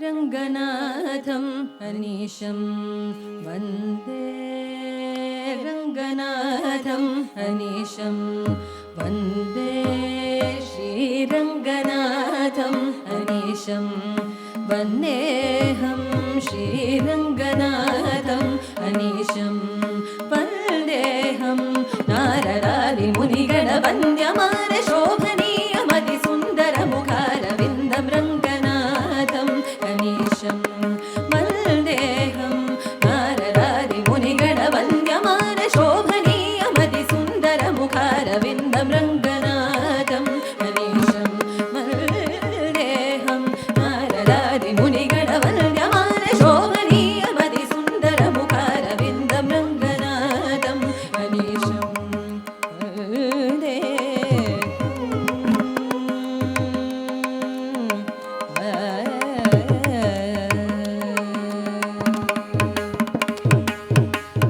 रङ्गनाथं अनीशं वन्दे रङ्गनाथं अनीशं वन्दे श्रीरङ्गनाथं अनीशं वन्देऽहं श्रीरङ्गनाथं अनीशं वन्देऽहं नाररारिमुनिगणवन्द्यमान शोभनीयमतिसुन्दरमुखारविन्दं रङ्गनाथं अनीशं वन्देऽहं नाररारिमुनिगणवन्द्यमान शोभनीयमतिसुन्दरमुखारविन्दं रङ्गनाथं अनीशं वन्देऽहं नाररारिमुनिगणवन्द्यमान शोभनीयमतिसुन्दरमुखारविन्दं रङ्गनाथं अनीशं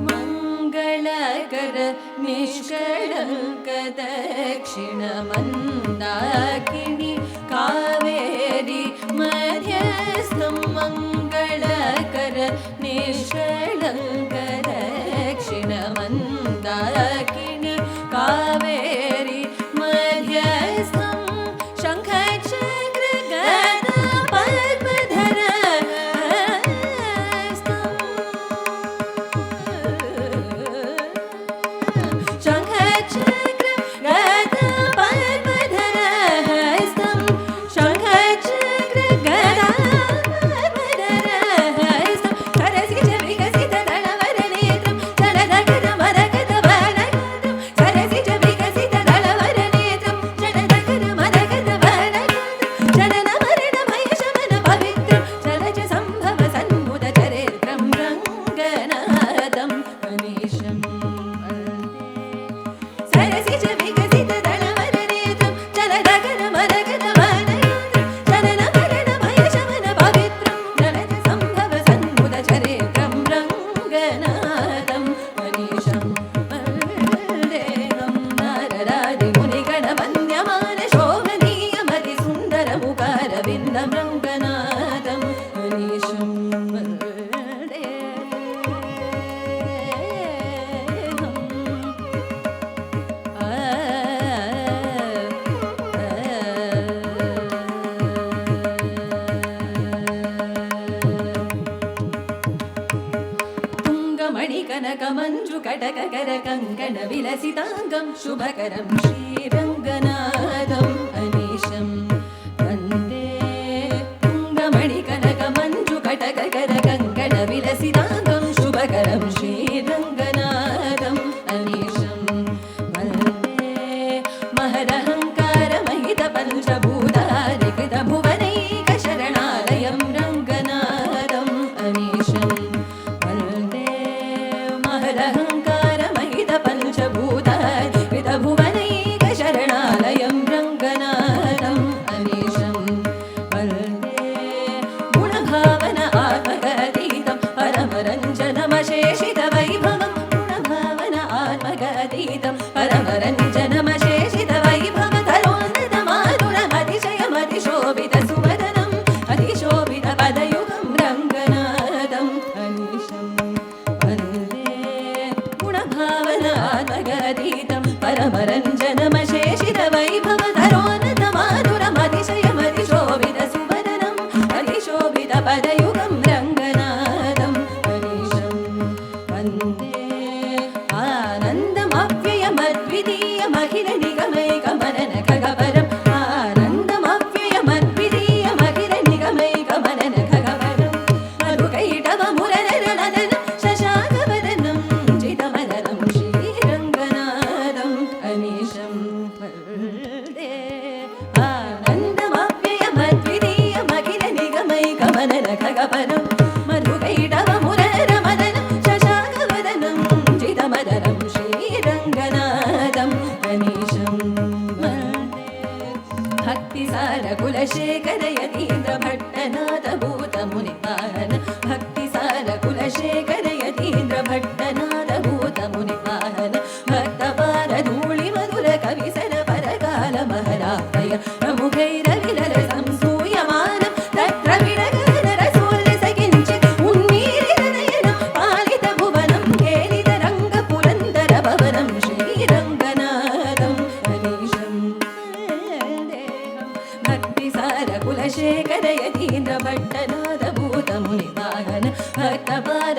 मंगलकर निष्कळंक दक्षिणमन्दाकिनी कावेरी मध्यस्थं मंगलकर निष्कळंक दक्षिणमन्दाकिनी कावेरी मध्यस्थं शंखचक्र गदा पद्मधर मणिकनकमञ्जु कटककर कङ्कण विलसिताङ्गं शुभकरं श्रीरङ्गनाथम् अनीशं वन्दे तुङ्गमणिकनकमञ्जु कटककर कङ्कण विलसिताङ्गं शुभकरं श्रीरङ्गनाथम् अनीशं वन्दे महरहङ्कारमहितपञ्चभूतादिकृतभुवनैकशरणालयं रङ्गनाथम् अनीशं अहङ्कारमहितपञ्चभूतादिकृतभुवनैकशरणालयं रङ्गनाथम् अनीशं वन्दे गुणभावन आत्मगतीतं परमरञ्जनमशेषितवैभवं गुणभावन आत्मगतीतं परमरञ्जनमशेषितवैभवतरोन्नतमाधुरमतिशयमतिशोभितसुवदनम् अतिशोभितपदयुगं रङ्गनाथम् अनीशं गुणभावनात्मगतीतं परमरञ्जनमशेषितवैभवतरोन्नतमाधुरमतिशयमतिशोभितसुवदनम् अतिशोभितपदयुगं रङ्गनाथम् अनीशं वन्दे आनन्दमव्ययमद्वितीयमखिलनिगमैकमनन खगपरम् आनन्दमव्ययमद्वितीयमखिलनिगमैकमनन खगपरम् मधुकैटवमुरनरनदनं शशाङ्कवदनं चितमदनं श्रीरङ्गनाथम् अनीशं वन्दे आनन्दमव्ययमद्वितीयमखिलनिगमैकमनन खगपरम् मधुकैटवमुरनरमदनं शशाङ्कवदनं चितमदनं श्रीरङ्गनाथम् अनीशं वन्दे भक्तिसार कुलशेखर यतीन्द्र भट्टनाथ भूतमुनिवाहन भक्तिसार कुलशेखर यतीन्द्र भट्टनाथ भूतमुनिवाहन भक्तपार धूळि मधुर कविसर परकाल महराय प्रमुखैरविलल संसूयमानं तत्र विडगन कुलशेखर यतीन्द्र भट्टनाद भूतमुनिवाहन भक्तपाद